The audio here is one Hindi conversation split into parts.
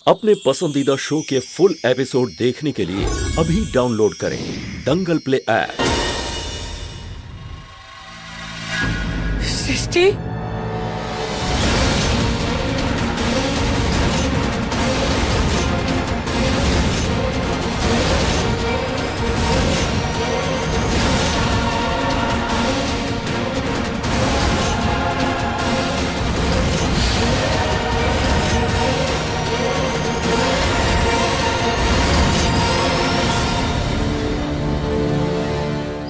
अपने पसंदीदा शो के फुल एपिसोड देखने के लिए अभी डाउनलोड करें दंगल प्ले ऐप। सृष्टि,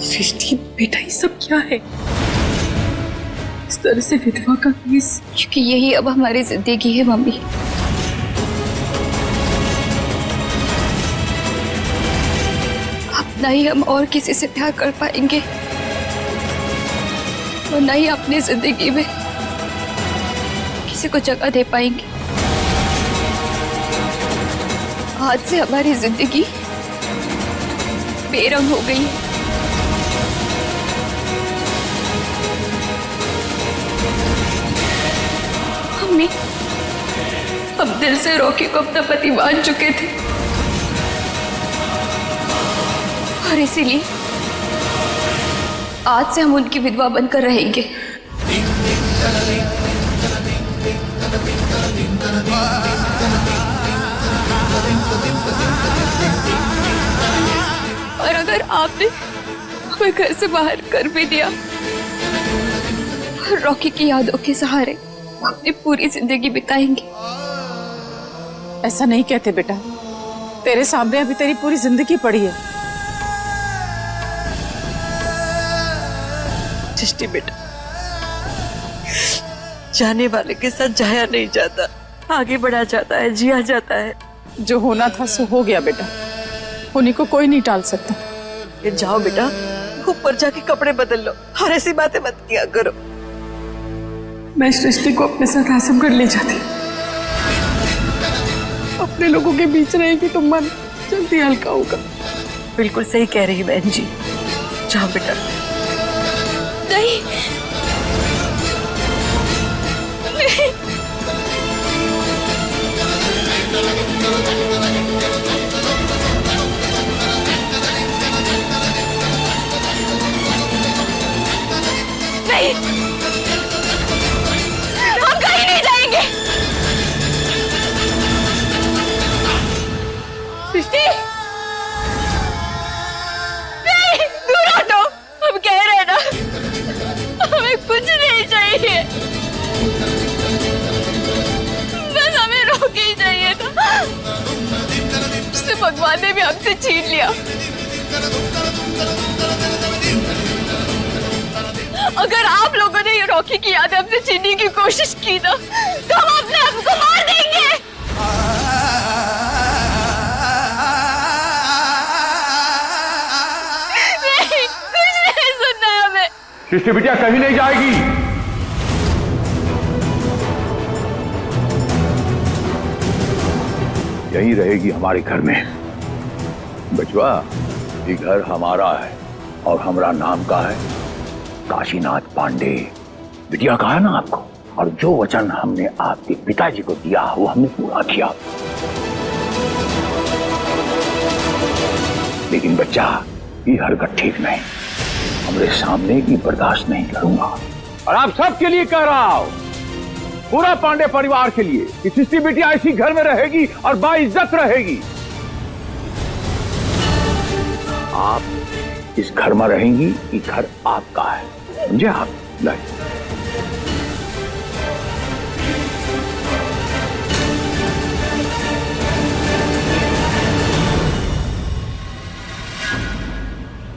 सृष्टि बेटा, ये सब क्या है? इस तरह से विधवा का केस, क्योंकि यही अब हमारी जिंदगी है मम्मी। अब न ही हम और किसी से प्यार कर पाएंगे और न ही अपनी जिंदगी में किसी को जगह दे पाएंगे। आज से हमारी जिंदगी बेरंग हो गई है। मम्मी, हम दिल से रॉकी को अपना पति मान चुके थे और इसीलिए आज से हम उनकी विधवा बनकर रहेंगे। और अगर आपने हमें घर से बाहर कर भी दिया और रॉकी की यादों के सहारे अपनी पूरी जिंदगी बिताएंगे। ऐसा नहीं कहते बेटा, तेरे सामने अभी तेरी पूरी जिंदगी पड़ी है। सृष्टि बेटा, जाने वाले के साथ जाया नहीं जाता, आगे बढ़ा जाता है, जिया जाता है। जो होना था सो हो गया बेटा, उन्हीं को कोई नहीं टाल सकता। ये जाओ बेटा, ऊपर जाके कपड़े बदल लो और ऐसी बातें मत किया करो। मैं सृष्टि को अपने साथ आजमगढ़ ले जाती, अपने लोगों के बीच रहेगी तो मन जल्दी हल्का होगा। बिल्कुल सही कह रही बहन जी, जाओ बेटा। नहीं, नहीं। नहीं, हम कहीं नहीं जाएंगे। सृष्टि, नहीं, दूर हटो। हम कह रहे हैं ना, हमें कुछ नहीं चाहिए, बस हमें रोके ही चाहिए था। उससे भगवान ने भी हमसे छीन लिया। अगर आप लोगों ने ये रॉकी की याद हमसे छीनने की कोशिश की ना, तो हम अपने आप को मार देंगे। नहीं, कुछ नहीं सुनना है हमें। सृष्टि बिटिया कहीं नहीं जाएगी। यहीं रहेगी हमारे घर में। बचवा, ये घर हमारा है और हमारा नाम का है काशीनाथ पांडे। बिटिया कहा है ना आपको, और जो वचन हमने आपके पिताजी को दिया वो हमने पूरा किया। लेकिन बच्चा, ये हरकत ठीक नहीं, हमरे सामने की बर्दाश्त नहीं करूंगा। और आप सबके लिए कह रहा हूं, पूरा पांडे परिवार के लिए, कि सृष्टि बिटिया इसी घर में रहेगी और बाइज्जत रहेगी। आप इस घर में रहेंगी, ये घर आपका है, समझे आप? नहीं,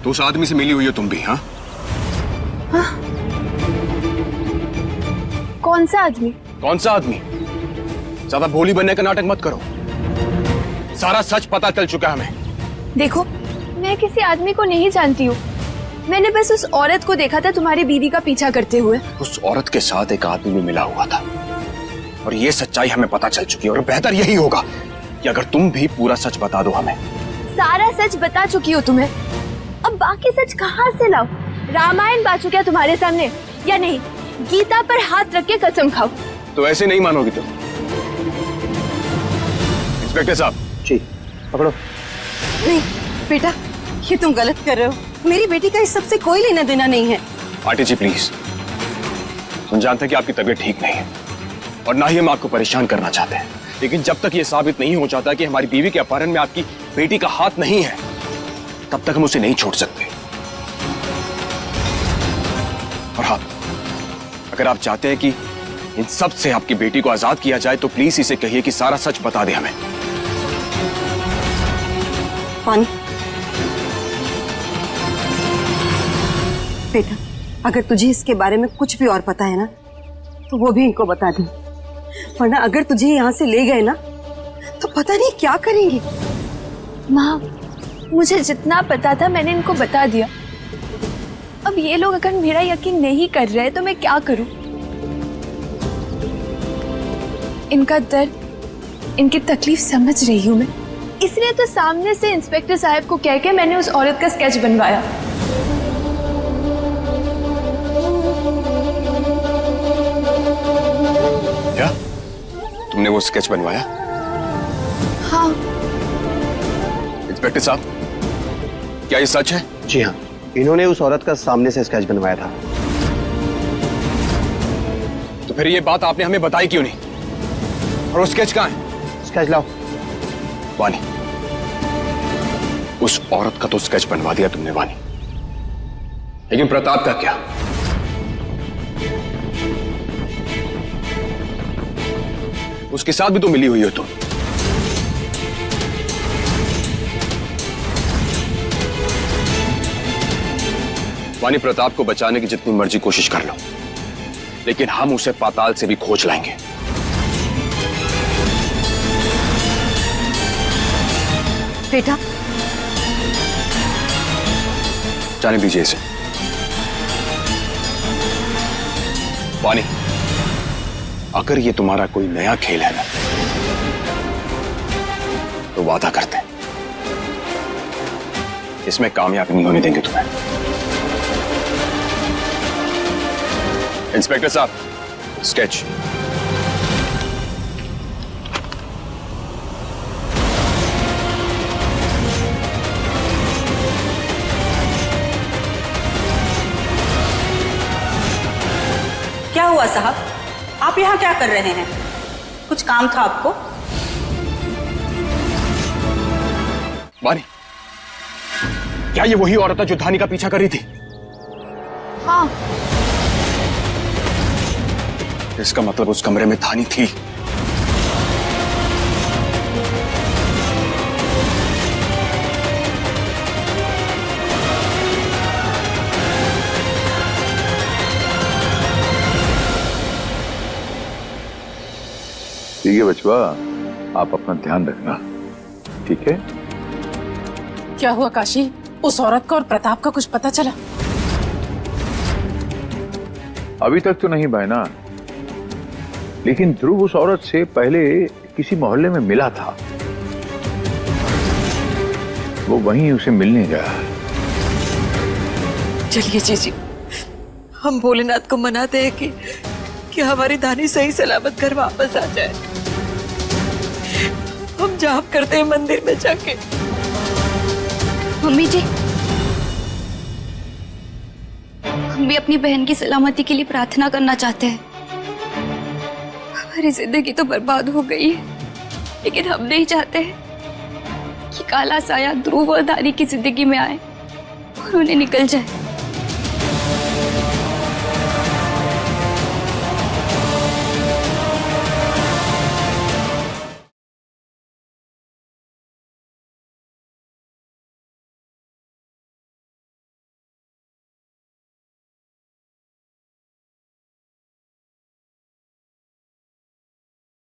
तो उस आदमी से मिली हुई हो तुम भी? हाँ, कौन सा आदमी? कौन सा आदमी? ज्यादा भोली बनने का नाटक मत करो, सारा सच पता चल चुका है हमें। देखो, मैं किसी आदमी को नहीं जानती हूँ। मैंने बस उस औरत को देखा था तुम्हारी बीवी का पीछा करते हुए। उस औरत के साथ एक आदमी भी मिला हुआ था और ये सच्चाई हमें पता चल चुकी है। और बेहतर यही होगा कि अगर तुम भी पूरा सच बता दो हमें। सारा सच बता चुकी हो तुम्हें, अब बाकी सच कहाँ से लाओ? रामायण बाजू क्या तुम्हारे सामने, या नहीं गीता पर हाथ रख के कसम खाओ? तो ऐसे नहीं मानोगी तुम? इंस्पेक्टर साहब। जी पकड़ो। नहीं बेटा, ये तुम गलत कर रहे हो। मेरी बेटी का इस सब से कोई लेना देना नहीं है। आंटी जी प्लीज, हम जानते हैं कि आपकी तबीयत ठीक नहीं है और ना ही हम आपको परेशान करना चाहते हैं, लेकिन जब तक ये साबित नहीं हो जाता कि हमारी बीवी के अपहरण में आपकी बेटी का हाथ नहीं है, तब तक हम उसे नहीं छोड़ सकते। और हाँ, अगर आप चाहते हैं कि इन सब से आपकी बेटी को आजाद किया जाए तो प्लीज इसे कहिए कि सारा सच बता दे हमें। पानी बेटा, अगर तुझे इसके बारे में कुछ भी और पता है ना तो वो भी इनको बता दे, वरना अगर तुझे यहाँ से ले गए ना तो पता नहीं क्या करेंगे। माँ, मुझे जितना पता था मैंने इनको बता दिया। अब ये लोग अगर मेरा यकीन नहीं कर रहे तो मैं क्या करूं? इनका दर्द, इनकी तकलीफ समझ रही हूं मैं, इसलिए तो सामने से इंस्पेक्टर साहब को कह के मैंने उस औरत का स्केच बनवाया। क्या तुमने वो स्केच बनवाया? हाँ। इंस्पेक्टर साहब, क्या ये सच है? जी हाँ, इन्होंने उस औरत का सामने से स्केच बनवाया था। तो फिर ये बात आपने हमें बताई क्यों नहीं? और वो स्केच कहाँ है? स्केच लाओ। वानी, उस औरत का तो स्केच बनवा दिया तुमने वानी, लेकिन प्रताप का क्या? उसके साथ भी तो मिली हुई हो तुम। वानी, प्रताप को बचाने की जितनी मर्जी कोशिश कर लो, लेकिन हम उसे पाताल से भी खोज लाएंगे। बेटा, जाने दीजिए इसे। वानी, अगर ये तुम्हारा कोई नया खेल है ना, तो वादा करते हैं इसमें कामयाब नहीं होने देंगे तुम्हें। इंस्पेक्टर साहब, स्केच। क्या हुआ साहब, आप यहाँ क्या कर रहे हैं? कुछ काम था आपको? वानी, क्या ये वही औरत है जो धानी का पीछा कर रही थी? हाँ। इसका मतलब उस कमरे में धानी थी। ठीक है बचवा, आप अपना ध्यान रखना, ठीक है? क्या हुआ काशी, उस औरत का और प्रताप का कुछ पता चला? अभी तक तो नहीं बहना, लेकिन ध्रुव उस औरत से पहले किसी मोहल्ले में मिला था। वो वहीं उसे मिलने गया। चलिए जीजी, हम भोलेनाथ को मनाते हैं कि हमारी दानी सही सलामत घर वापस आ जाए। हम जाप करते हैं मंदिर में जाके। मम्मी जी, हम भी अपनी बहन की सलामती के लिए प्रार्थना करना चाहते हैं। हमारी जिंदगी तो बर्बाद हो गई है, लेकिन हम नहीं चाहते कि काला साया ध्रुव और धानी की जिंदगी में आए और उन्हें निकल जाए।